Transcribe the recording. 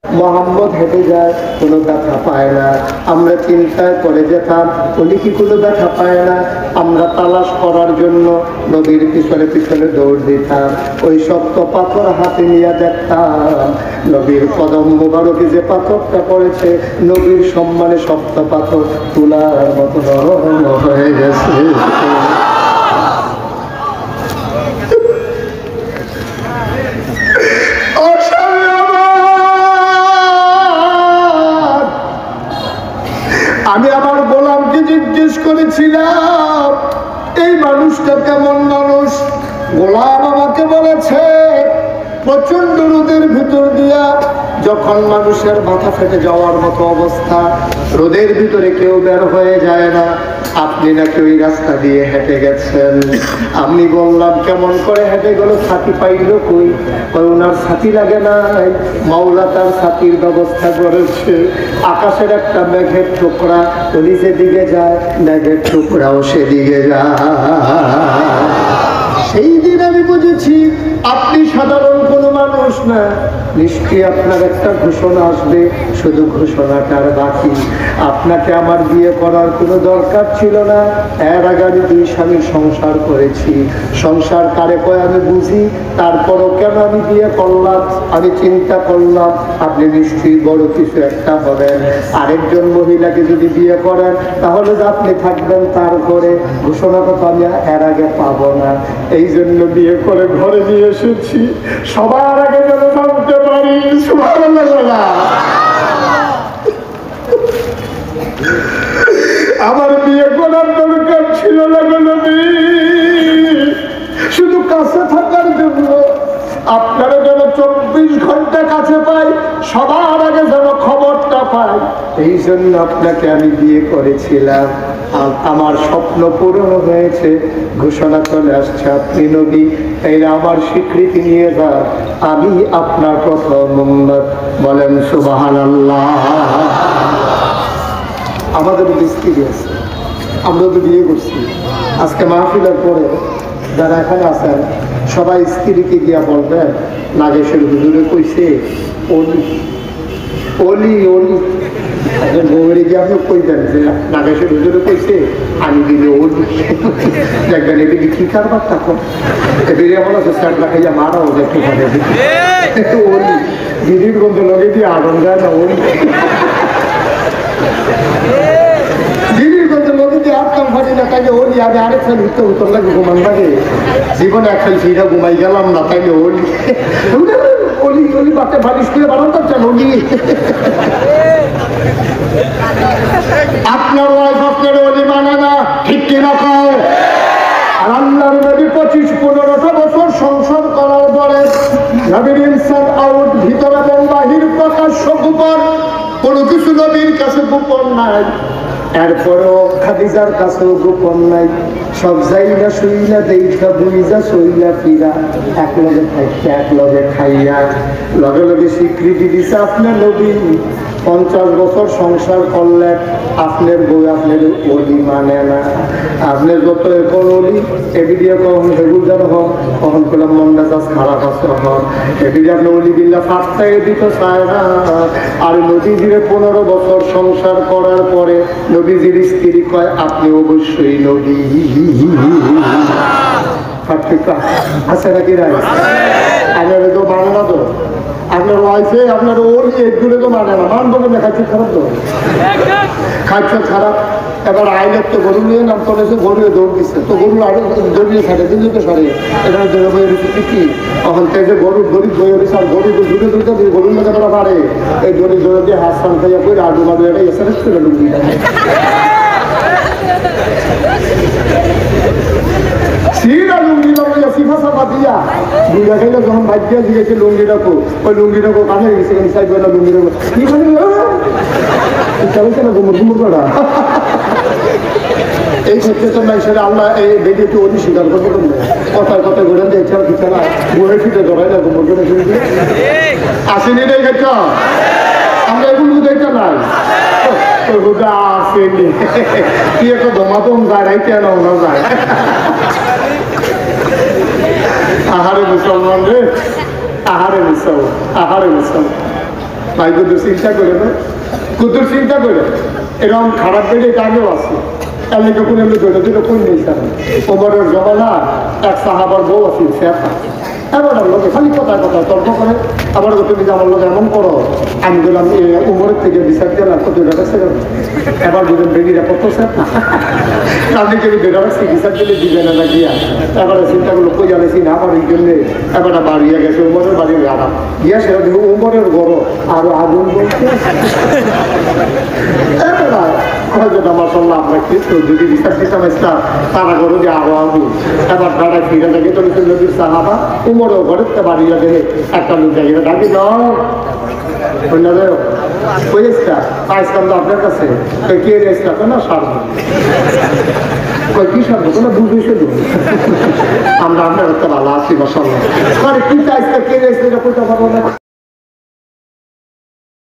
মোহাম্মদ হেঁটে যায়, কোনো ব্যথা পায় না। আমরা চিন্তায় করে যেতাম উনি কি কোনো ব্যথা পায় না। আমরা তালাশ করার জন্য নবীর পিছনে পিছনে দৌড় দিতাম। ওই শক্ত পাথর হাতে নিয়ে দেখতাম নবীর কদম মোবারকে যে পাথরটা পড়েছে, নবীর সম্মানে শক্ত পাথর তুলার মতো নরম হয়ে গেছে। আমি আমার গোলামকে জিজ্ঞেস করেছিলাম এই মানুষটা কেমন মানুষ। গোলাম আমাকে বলেছে প্রচন্ড রোদের ভিতর দিয়া যখন মানুষের মাথা ফেটে যাওয়ার মতো অবস্থা, রোদের ভিতরে কেউ বের হয়ে যায় না, আপনি নাকি ওই রাস্তা দিয়ে হেঁটে গেছেন। আমি বললাম কেমন করে হেঁটে গেল, ছাতি পাইল কই? ওনার ছাতি লাগে না, মাওলা তার ছাতির ব্যবস্থা করেছে। আকাশের একটা মেঘের টুকরা উনি যেদিকে যায়, মেঘের টুকরাও সেদিকে যায়। সেই দিন আমি বুঝেছি আপনি সাধারণ কোনো মানুষ না, নিশ্চয়ই আপনার একটা ঘোষণা আসবে। শুধু ঘোষণাটার বাকি। আপনাকে আমার বিয়ে করার কোনো দরকার ছিল না। এর আগে আমি 2 স্বামীর সংসার করেছি। সংসার কারে কয় আমি বুঝি, তারপরও কেন আমি বিয়ে করলাম। আমি চিন্তা করলাম আপনি নিশ্চয়ই বড় কিছু একটা হবেন। আরেকজন মহিলাকে যদি বিয়ে করেন তাহলে যে আপনি থাকবেন তার ঘরে, ঘোষণাটা তো আমি এর আগে পাবো না। এই জন্য বিয়ে করে ঘরে নিয়ে এসেছি, সবার আগে যেন জানতে পারি। সুবহানাল্লাহ। আমার বিয়ে করার দরকার ছিল না নবী, শুধু কাছে থাকার জন্য। আপনারা যেন 24 ঘন্টা কাছে পাই, সবার আগে যেন খবরটা পাই, এই জন্য আপনাকে আমি বিয়ে করেছিলাম। আমার স্বপ্ন পূরণ হয়েছে, ঘোষণা চলে আসছে আপনি নবী। এই আমার স্বীকৃতি নিয়ে যান, আমি আপনার প্রথম উম্মত। বলেন সুবহানাল্লাহ। আমাদের স্ত্রী আছে, আমরা তো বিয়ে করছি। আজকে মাহফিলের পরে যারা এখানে আছেন সবাই স্ত্রীকে গিয়া বলবেন নাগেশের হুজুরে কইছে অলি অলি অলি। বউরে গিয়ে আপনি কইবেন যে নাগেশের হুজুরে কইছে আমি দিলে অলি। দেখবেন এদিকে কি কারবার থাকুন, এদিকে এমন আছে স্যারটা খাইয়া মারাও দেখতে পারে অলি। দিদির গন্ধ লগে দিয়ে আগুন যায় না অলি। জীবনে একখান ফিরা ঘুমাই গেলাম না, তাইলে অলি অলি অলি বাচ্চা ভাবিস করে বানাতে চান অলি। আপনার ওয়াইফ আপনার অলি মানে না, ঠিক কিনা কয়? আর আল্লাহর নবী 25-15টা বছর সংসার করার পরে নবীর ইনসান আউট, ভিতর এবং বাহির, প্রকাশ্য গোপন, কোনো কিছু নবীর কাছে গোপন নাই। এরপরেও খাদিজার কাছেও গোপন নাই। সব যাইলা শুইলা দেখা বুইজা সইলা ফিরা, এক লগে থাকতে এক লগে খাইয়া লগে লগে স্বীকৃতি দিছে আপনার নবী। 50 বছর সংসার করলেন, আপনার বই আপনার অলি মানে না। আপনার যত এখন অলি এদিকে কখন রেগুলার হন, কখন করলাম মনটা চাষ খারাপ আছে হন, এদিকে আপনার অলি বিল্লা ফাঁকটাকে দিতে চায় না। আর নবীজিরে 15 বছর সংসার করার পরে নবীজির স্ত্রী কয় আপনি অবশ্যই নবী। আছে নাকি নাই? আপনার তো মানে না, তো আপনার ওয়াইফে আপনার ওর এগুলো তো মানে না, মান বলে খাচ্ছে খারাপ, তো খাচ্ছে খারাপ। এবার আইনের তো গরু নিয়ে নাম চলেছে, গরুয়ে দৌড় দিচ্ছে, তো গরু আরো দৌড়িয়ে ছাড়ে দিল্লিতে সরে এখানে দৌড়ে বই রয়েছে কি তখন থেকে গরুর গরিব বই রয়েছে। আর গরু তো দূরে দূরে দিয়ে গরুর মধ্যে করা পারে, এই দড়ি দৌড়ে দিয়ে হাত সান খাইয়া বই আডু বাডু এটা এসে করে লুঙ্গি লুঙ্গি লাগাইয়া সিফা সাফা দিয়া দুইটা খাইলে যখন বাইক দিয়ে দিয়েছে লুঙ্গি রাখো, ওই লুঙ্গি রাখো কানে গেছে সাইড না লুঙ্গি রাখো কি করে না ঘুমুর ঘুমুর করা। এই ক্ষেত্রে তো নাই সেটা আল্লাহ এই বেরিয়ে একটু অতি স্বীকার করবো, কথায় কথায় ঘুরে দিয়ে ইচ্ছা দিচ্ছে না, ঘুরে ফিটে ধরাই না ঘুমুর করে শুনছি আসেনি রে গেছ। আমরা এগুলো দেখতে নাই আসেনি, কি একটা ধমাধম যায় নাই কেন না যায়। আহারে মুসলমান রে, আহারে মুসলমান, আহারে মুসলমান। ভাই কুদ্দুর চিন্তা করে না, কুদ্দুর চিন্তা করে এরকম খারাপ বেড়ে আগেও আছে। তাহলে যখন এমনি বেরো দিল কোন নেই স্যার ওমরের জমানা এক সাহাবার বউ আছে সেটা এবার লোকে খালি কথায় কথায় তর্ক করে। আবার তুমি যে আমার লোক এমন করো, আমি বললাম উমরের থেকে বিচার দিলাম কত টাকা ছিল। এবার বুঝলেন বেরিয়ে কত স্যার আপনি যদি বেরোবে চিকিৎসার দিলে দিবে না না গিয়া। এবারে চিন্তাগুলো কই জানেছি না আমার এই জন্যে এবার বাড়িয়ে গেছে উমরের বাড়ি আরাম গিয়া সেটা দেখো উমরের গড় আরো আগুন বলছে। হয়তো আমার সঙ্গে আমরা কিন্তু যদি বিচার দিতাম ইসলাম তারা করো যে আরো আগুন। এবার দাঁড়া ফিরে থাকে তো নদীর সাহাবা উমরও ঘরের তো বাড়িয়ে গেলে একটা লোক জায়গা ডাকি দাও আইসলাম তো আপনার কাছে কে রেসলাম না সারব কি সারবো কোনো বুঝেছে আমরা আপনার একটা ভালো আছি বা সঙ্গে কি চাইছে কে রেসলে করতে পারবো না।